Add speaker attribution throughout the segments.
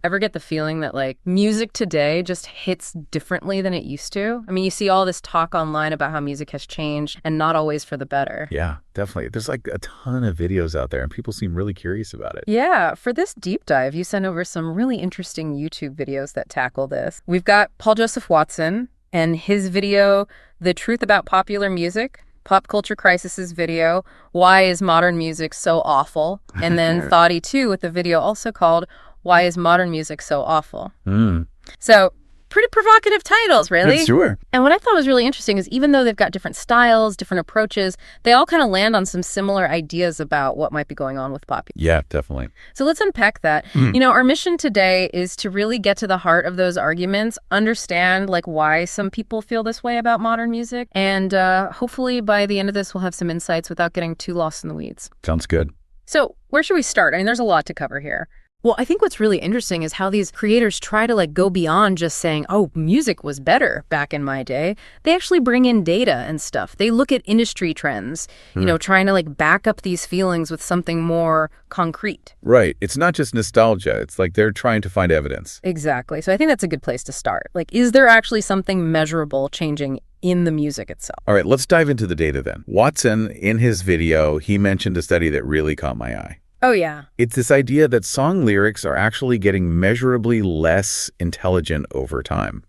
Speaker 1: Ever get the feeling that like music today just hits differently than it used to? I mean, you see all this talk online about how music has changed and not always for the better.
Speaker 2: Yeah, definitely. There's like a ton of videos out there and people seem really curious about it.
Speaker 1: Yeah, for this deep dive, you sent over some really interesting YouTube videos that tackle this. We've got Paul Joseph Watson and his video, The Truth About Popular Music, Pop Culture Crisis's video, Why is Modern Music So Awful? And then Thoughty 2 with a video also called Why is Modern Music So Awful? So pretty provocative titles, really.
Speaker 2: That's sure.
Speaker 1: And what I thought was really interesting is even though they've got different styles, different approaches, they all kind of land on some similar ideas about what might be going on with pop.
Speaker 2: Yeah, definitely.
Speaker 1: So let's unpack that. You know, our mission today is to really get to the heart of those arguments, understand like why some people feel this way about modern music, and hopefully by the end of this we'll have some insights without getting too lost in the weeds.
Speaker 2: Sounds good.
Speaker 1: So where should we start? I mean, there's a lot to cover here. Well, I think what's really interesting is how these creators try to like go beyond just saying, oh, music was better back in my day. They actually bring in data and stuff. They look at industry trends, you know, trying to like back up these feelings with something more concrete.
Speaker 2: Right. It's not just nostalgia. It's like they're trying to find evidence.
Speaker 1: Exactly. So I think that's a good place to start. Like, is there actually something measurable changing in the music itself?
Speaker 2: All right, let's dive into the data then. Watson, in his video, he mentioned a study that really caught my eye.
Speaker 1: Oh, yeah.
Speaker 2: It's this idea that song lyrics are actually getting measurably less intelligent over time.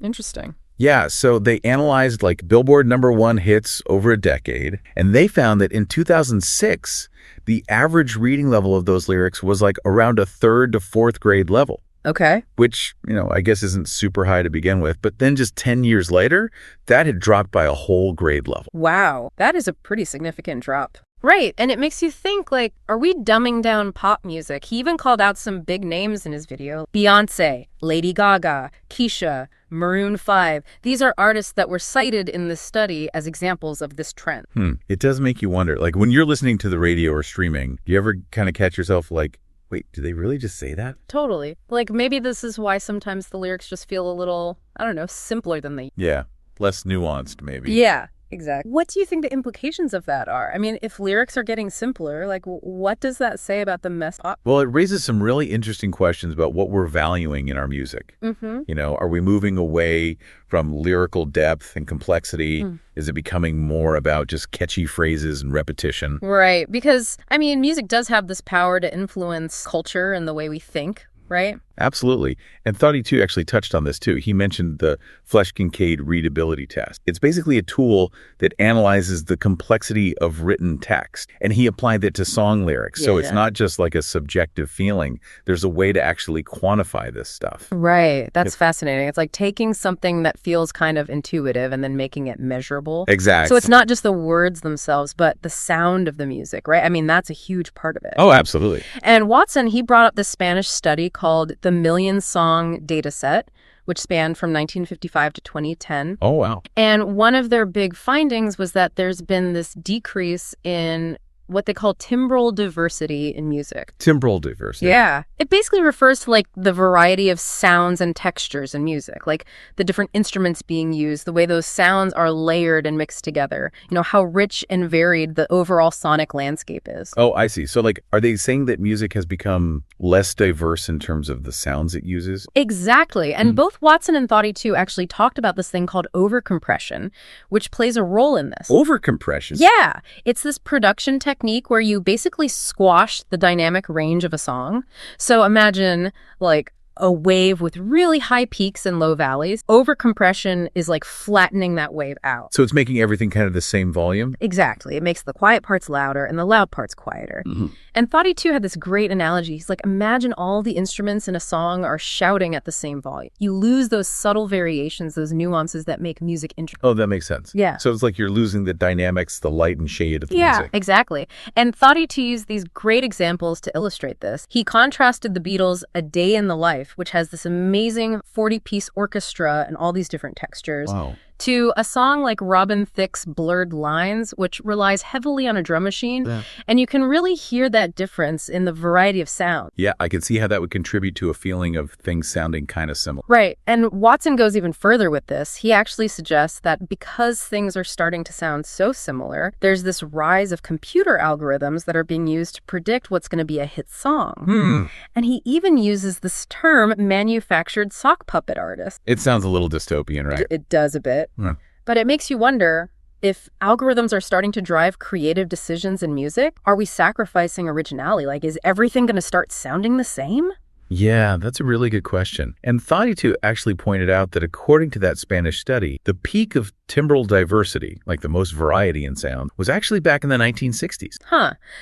Speaker 1: Interesting.
Speaker 2: Yeah, so they analyzed like Billboard #1 hits over a decade, and they found that in 2006, the average reading level of those lyrics was like around a 3rd to 4th grade level.
Speaker 1: Okay.
Speaker 2: Which, you know, I guess isn't super high to begin with, but then just 10 years later, that had dropped by a whole grade level.
Speaker 1: Wow, that is a pretty significant drop. Right, and it makes you think, like, are we dumbing down pop music? He even called out some big names in his video. Beyonce, Lady Gaga, Keisha, Maroon 5. These are artists that were cited in this study as examples of this trend.
Speaker 2: It does make you wonder, like, when you're listening to the radio or streaming, do you ever kind of catch yourself like, wait, do they really just say that?
Speaker 1: Totally. Like, maybe this is why sometimes the lyrics just feel a little, I don't know, simpler than they...
Speaker 2: Yeah, less nuanced, maybe.
Speaker 1: Yeah. Exactly. What do you think the implications of that are? I mean, if lyrics are getting simpler, like what does that say about the mess pop?
Speaker 2: Well, it raises some really interesting questions about what we're valuing in our music. You know, are we moving away from lyrical depth and complexity? Is it becoming more about just catchy phrases and repetition?
Speaker 1: Right. Because, I mean, music does have this power to influence culture and the way we think, right?
Speaker 2: Absolutely. And Thoughty 2 actually touched on this too. He mentioned the Flesch-Kincaid readability test. It's basically a tool that analyzes the complexity of written text. And he applied that to song lyrics. So it's not just like a subjective feeling. There's a way to actually quantify this stuff.
Speaker 1: Right. That's fascinating. It's like taking something that feels kind of intuitive and then making it measurable.
Speaker 2: Exactly.
Speaker 1: So it's not just the words themselves, but the sound of the music, right? I mean, that's a huge part of it.
Speaker 2: Oh, absolutely.
Speaker 1: And Watson, he brought up this Spanish study called the Million Song Data Set, which spanned from 1955 to 2010.
Speaker 2: Oh, wow.
Speaker 1: And one of their big findings was that there's been this decrease in what they call timbral diversity in music.
Speaker 2: Timbral diversity.
Speaker 1: Yeah. It basically refers to like the variety of sounds and textures in music, like the different instruments being used, the way those sounds are layered and mixed together, you know, how rich and varied the overall sonic landscape is.
Speaker 2: Oh, I see. So like, are they saying that music has become less diverse in terms of the sounds it uses?
Speaker 1: Exactly. And both Watson and Thoughty 2 actually talked about this thing called overcompression, which plays a role in this.
Speaker 2: Overcompression?
Speaker 1: Yeah. It's this production technique where you basically squash the dynamic range of a song. So imagine like a wave with really high peaks and low valleys. Overcompression is like flattening that wave out.
Speaker 2: So it's making everything kind of the same volume?
Speaker 1: Exactly. It makes the quiet parts louder and the loud parts quieter. And Thoughty 2 had this great analogy. He's like, imagine all the instruments in a song are shouting at the same volume. You lose those subtle variations, those nuances that make music interesting.
Speaker 2: Oh, that makes sense.
Speaker 1: Yeah.
Speaker 2: So it's like you're losing the dynamics, the light and shade of the
Speaker 1: Yeah,
Speaker 2: music.
Speaker 1: exactly. And Thoughty 2 used these great examples to illustrate this. He contrasted the Beatles' A Day in the Life, which has this amazing 40-piece orchestra and all these different textures,
Speaker 2: Wow.
Speaker 1: to a song like Robin Thicke's Blurred Lines, which relies heavily on a drum machine. Yeah. And you can really hear that difference in the variety of sound.
Speaker 2: Yeah, I can see how that would contribute to a feeling of things sounding kind of similar.
Speaker 1: Right. And Watson goes even further with this. He actually suggests that because things are starting to sound so similar, there's this rise of computer algorithms that are being used to predict what's going to be a hit song. And he even uses this term manufactured sock puppet artist.
Speaker 2: It sounds a little dystopian, right?
Speaker 1: It does a bit. But it makes you wonder, if algorithms are starting to drive creative decisions in music, are we sacrificing originality? Like, is everything going to start sounding the same?
Speaker 2: Yeah, that's a really good question. And Thoughty2 actually pointed out that according to that Spanish study, the peak of timbral diversity, like the most variety in sound, was actually back in the 1960s.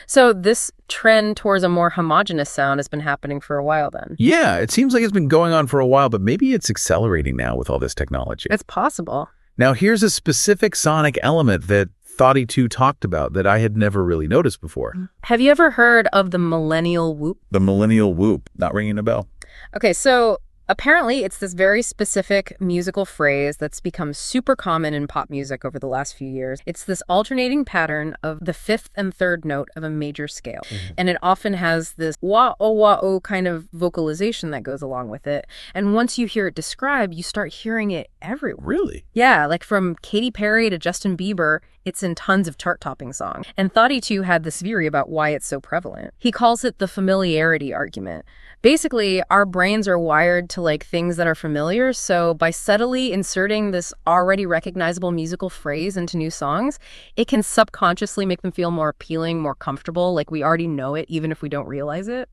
Speaker 1: So this trend towards a more homogeneous sound has been happening for a while then?
Speaker 2: Yeah, it seems like it's been going on for a while, but maybe it's accelerating now with all this technology.
Speaker 1: It's possible.
Speaker 2: Now, here's a specific sonic element that Thoughty2 talked about that I had never really noticed before.
Speaker 1: Have you ever heard of the millennial whoop?
Speaker 2: The millennial whoop. Not ringing a bell.
Speaker 1: Okay, so apparently it's this very specific musical phrase that's become super common in pop music over the last few years. It's this alternating pattern of the fifth and third note of a major scale. And it often has this wah-oh kind of vocalization that goes along with it. And once you hear it described, you start hearing it everywhere.
Speaker 2: Really?
Speaker 1: Yeah, like from Katy Perry to Justin Bieber, it's in tons of chart-topping songs. And Thoughty2 had this theory about why it's so prevalent. He calls it the familiarity argument. Basically, our brains are wired to like things that are familiar, so by subtly inserting this already recognizable musical phrase into new songs, it can subconsciously make them feel more appealing, more comfortable, like we already know it, even if we don't realize it.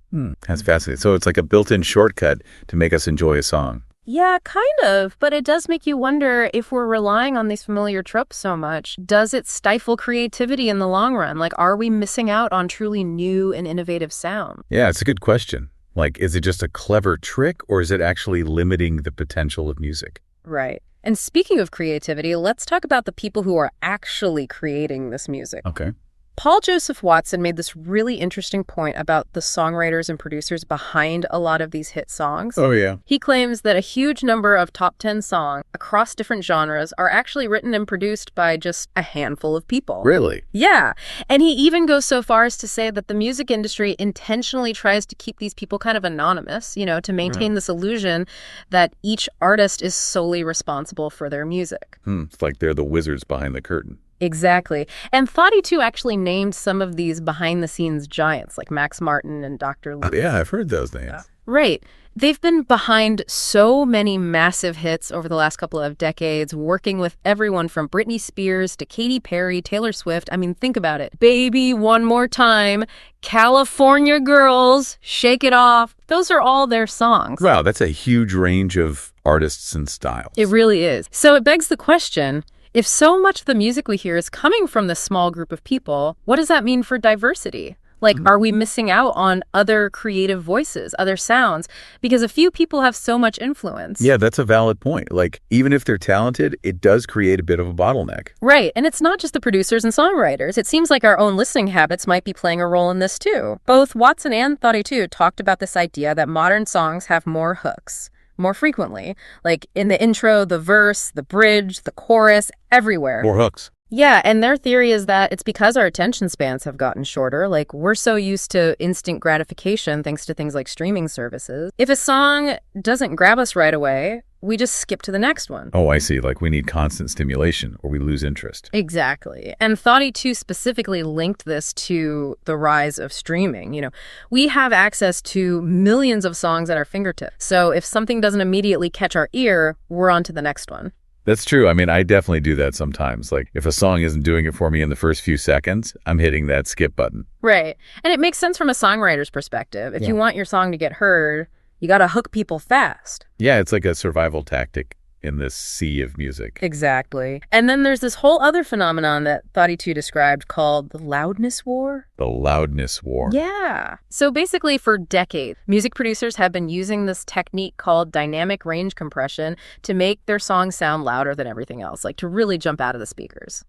Speaker 2: That's fascinating. So it's like a built-in shortcut to make us enjoy a song.
Speaker 1: Yeah, kind of, but it does make you wonder, if we're relying on these familiar tropes so much, does it stifle creativity in the long run? Like, are we missing out on truly new and innovative sound?
Speaker 2: Yeah, it's a good question. Like, is it just a clever trick, or is it actually limiting the potential of music?
Speaker 1: Right. And speaking of creativity, let's talk about the people who are actually creating this music.
Speaker 2: Okay.
Speaker 1: Paul Joseph Watson made this really interesting point about the songwriters and producers behind a lot of these hit songs.
Speaker 2: Oh, yeah.
Speaker 1: He claims that a huge number of top 10 songs across different genres are actually written and produced by just a handful of people.
Speaker 2: Really?
Speaker 1: Yeah. And he even goes so far as to say that the music industry intentionally tries to keep these people kind of anonymous, you know, to maintain this illusion that each artist is solely responsible for their music.
Speaker 2: It's like they're the wizards behind the curtain.
Speaker 1: Exactly. And Thoughty2 actually named some of these behind-the-scenes giants, like Max Martin and Dr. Luke.
Speaker 2: Yeah, I've heard those names.
Speaker 1: Right. They've been behind so many massive hits over the last couple of decades, working with everyone from Britney Spears to Katy Perry, Taylor Swift. I mean, think about it. Baby, One More Time, California Girls, Shake It Off. Those are all their songs.
Speaker 2: Wow, that's a huge range of artists and styles.
Speaker 1: It really is. So it begs the question, if so much of the music we hear is coming from this small group of people, what does that mean for diversity? Like, are we missing out on other creative voices, other sounds? Because a few people have so much influence.
Speaker 2: Yeah, that's a valid point. Like, even if they're talented, it does create a bit of a bottleneck.
Speaker 1: Right. And it's not just the producers and songwriters. It seems like our own listening habits might be playing a role in this, too. Both Watson and Thoughty2 talked about this idea that modern songs have more hooks. More frequently, like in the intro, the verse, the bridge, the chorus, everywhere.
Speaker 2: More hooks.
Speaker 1: Yeah, and their theory is that it's because our attention spans have gotten shorter. Like, we're so used to instant gratification thanks to things like streaming services. If a song doesn't grab us right away, we just skip to the next one.
Speaker 2: Oh, I see. Like, we need constant stimulation or we lose interest.
Speaker 1: Exactly. And Thoughty2 specifically linked this to the rise of streaming. You know, we have access to millions of songs at our fingertips. So if something doesn't immediately catch our ear, we're on to the next one.
Speaker 2: That's true. I mean, I definitely do that sometimes. Like, if a song isn't doing it for me in the first few seconds, I'm hitting that skip button.
Speaker 1: Right. And it makes sense from a songwriter's perspective. If you want your song to get heard, you got to hook people fast.
Speaker 2: Yeah, it's like a survival tactic in this sea of music.
Speaker 1: Exactly. And then there's this whole other phenomenon that Thoughty2 described called the loudness war.
Speaker 2: The loudness war.
Speaker 1: Yeah. So basically, for decades, music producers have been using this technique called dynamic range compression to make their songs sound louder than everything else, like to really jump out of the speakers.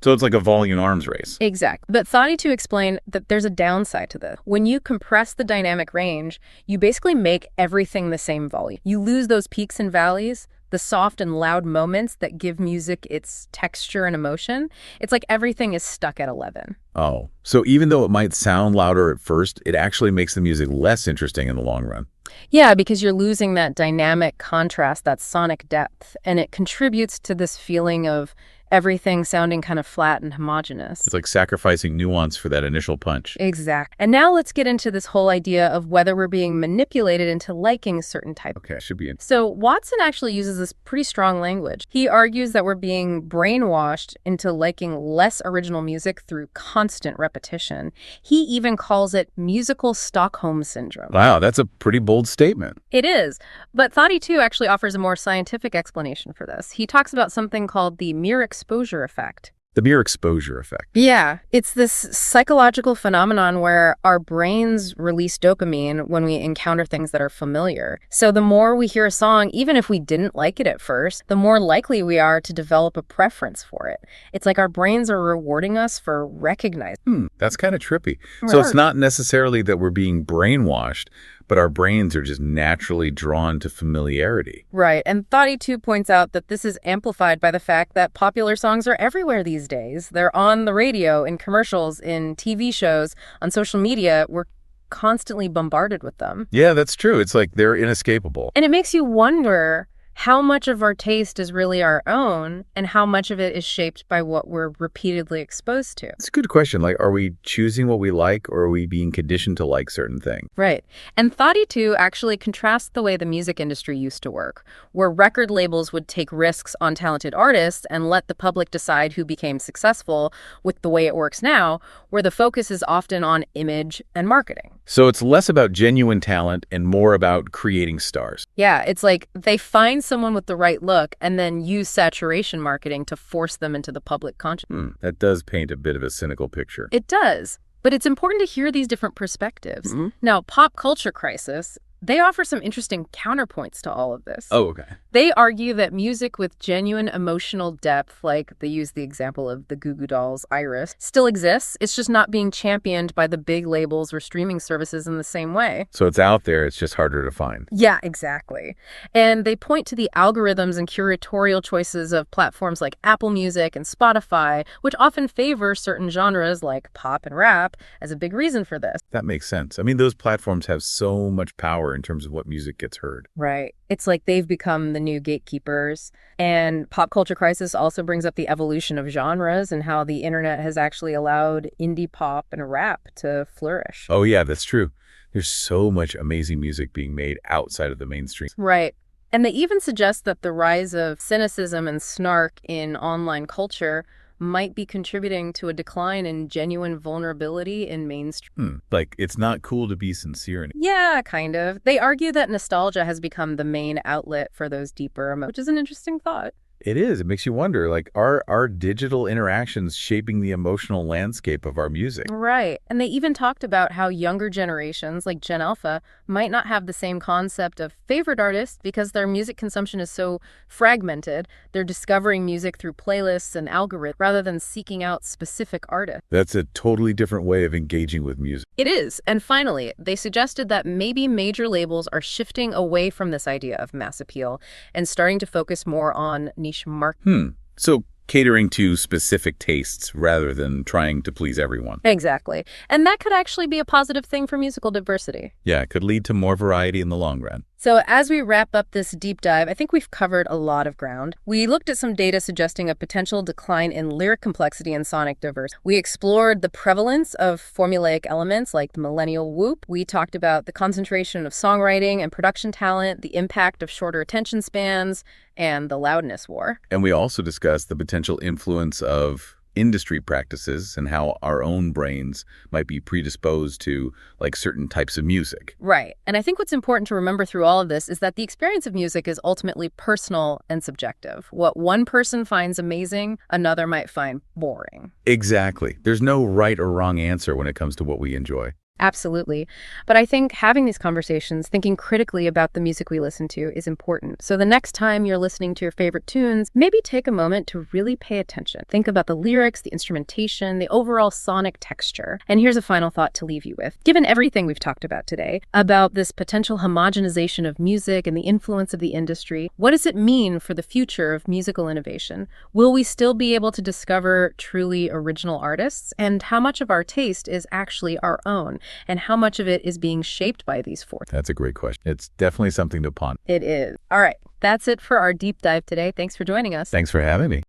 Speaker 2: So it's like a volume arms race.
Speaker 1: Exactly. But Thoughty2 explained that there's a downside to this. When you compress the dynamic range, you basically make everything the same volume. You lose those peaks and valleys, the soft and loud moments that give music its texture and emotion. It's like everything is stuck at 11.
Speaker 2: Oh, so even though it might sound louder at first, it actually makes the music less interesting in the long run.
Speaker 1: Yeah, because you're losing that dynamic contrast, that sonic depth, and it contributes to this feeling of everything sounding kind of flat and homogeneous.
Speaker 2: It's like sacrificing nuance for that initial punch.
Speaker 1: Exact. And now let's get into this whole idea of whether we're being manipulated into liking a certain type.
Speaker 2: Okay, should be in.
Speaker 1: So Watson actually uses this pretty strong language. He argues that we're being brainwashed into liking less original music through constant repetition. He even calls it musical Stockholm syndrome.
Speaker 2: Wow, that's a pretty bold statement.
Speaker 1: It is. But Thoughty, too, actually offers a more scientific explanation for this. He talks about something called the mere exposure effect.
Speaker 2: The mere exposure effect.
Speaker 1: Yeah, it's this psychological phenomenon where our brains release dopamine when we encounter things that are familiar. So the more we hear a song, even if we didn't like it at first, the more likely we are to develop a preference for it. It's like our brains are rewarding us for recognizing.
Speaker 2: That's kind of trippy. So it's not necessarily that we're being brainwashed, but our brains are just naturally drawn to familiarity.
Speaker 1: Right, and Thoughty, too, points out that this is amplified by the fact that popular songs are everywhere these days. They're on the radio, in commercials, in TV shows, on social media. We're constantly bombarded with them.
Speaker 2: Yeah, that's true. It's like they're inescapable.
Speaker 1: And it makes you wonder how much of our taste is really our own and how much of it is shaped by what we're repeatedly exposed to.
Speaker 2: It's a good question. Like, are we choosing what we like, or are we being conditioned to like certain things?
Speaker 1: Right. And Thoughty, too, actually contrasts the way the music industry used to work, where record labels would take risks on talented artists and let the public decide who became successful, with the way it works now, where the focus is often on image and marketing.
Speaker 2: So it's less about genuine talent and more about creating stars.
Speaker 1: Yeah, it's like they find someone with the right look and then use saturation marketing to force them into the public consciousness.
Speaker 2: That does paint a bit of a cynical picture.
Speaker 1: It does. But it's important to hear these different perspectives. Now, Pop Culture Crisis, they offer some interesting counterpoints to all of this.
Speaker 2: Oh, okay.
Speaker 1: They argue that music with genuine emotional depth, like they use the example of the Goo Goo Dolls' Iris, still exists. It's just not being championed by the big labels or streaming services in the same way.
Speaker 2: So it's out there, it's just harder to find.
Speaker 1: Yeah, exactly. And they point to the algorithms and curatorial choices of platforms like Apple Music and Spotify, which often favor certain genres like pop and rap as a big reason for this.
Speaker 2: That makes sense. I mean, those platforms have so much power in terms of what music gets heard.
Speaker 1: Right. It's like they've become the new gatekeepers. And Pop Culture Crisis also brings up the evolution of genres and how the internet has actually allowed indie pop and rap to flourish.
Speaker 2: Oh, yeah, that's true. There's so much amazing music being made outside of the mainstream.
Speaker 1: Right. And they even suggest that the rise of cynicism and snark in online culture might be contributing to a decline in genuine vulnerability in mainstream.
Speaker 2: Like, it's not cool to be sincere.
Speaker 1: Yeah, kind of. They argue that nostalgia has become the main outlet for those deeper emotions, which is an interesting thought.
Speaker 2: It is. It makes you wonder, like, are our digital interactions shaping the emotional landscape of our music?
Speaker 1: Right. And they even talked about how younger generations, like Gen Alpha, might not have the same concept of favorite artists because their music consumption is so fragmented. They're discovering music through playlists and algorithms rather than seeking out specific artists.
Speaker 2: That's a totally different way of engaging with music.
Speaker 1: It is. And finally, they suggested that maybe major labels are shifting away from this idea of mass appeal and starting to focus more on niche market.
Speaker 2: So catering to specific tastes rather than trying to please everyone.
Speaker 1: Exactly. And that could actually be a positive thing for musical diversity.
Speaker 2: Yeah, it could lead to more variety in the long run.
Speaker 1: So as we wrap up this deep dive, I think we've covered a lot of ground. We looked at some data suggesting a potential decline in lyric complexity and sonic diversity. We explored the prevalence of formulaic elements like the millennial whoop. We talked about the concentration of songwriting and production talent, the impact of shorter attention spans, and the loudness war.
Speaker 2: And we also discussed the potential influence of industry practices and how our own brains might be predisposed to like certain types of music.
Speaker 1: Right. And I think what's important to remember through all of this is that the experience of music is ultimately personal and subjective. What one person finds amazing, another might find boring.
Speaker 2: Exactly. There's no right or wrong answer when it comes to what we enjoy.
Speaker 1: Absolutely. But I think having these conversations, thinking critically about the music we listen to is important. So the next time you're listening to your favorite tunes, maybe take a moment to really pay attention. Think about the lyrics, the instrumentation, the overall sonic texture. And here's a final thought to leave you with. Given everything we've talked about today, about this potential homogenization of music and the influence of the industry, what does it mean for the future of musical innovation? Will we still be able to discover truly original artists? And how much of our taste is actually our own? And how much of it is being shaped by these forces?
Speaker 2: That's a great question. It's definitely something to ponder.
Speaker 1: It is. All right. That's it for our deep dive today. Thanks for joining us.
Speaker 2: Thanks for having me.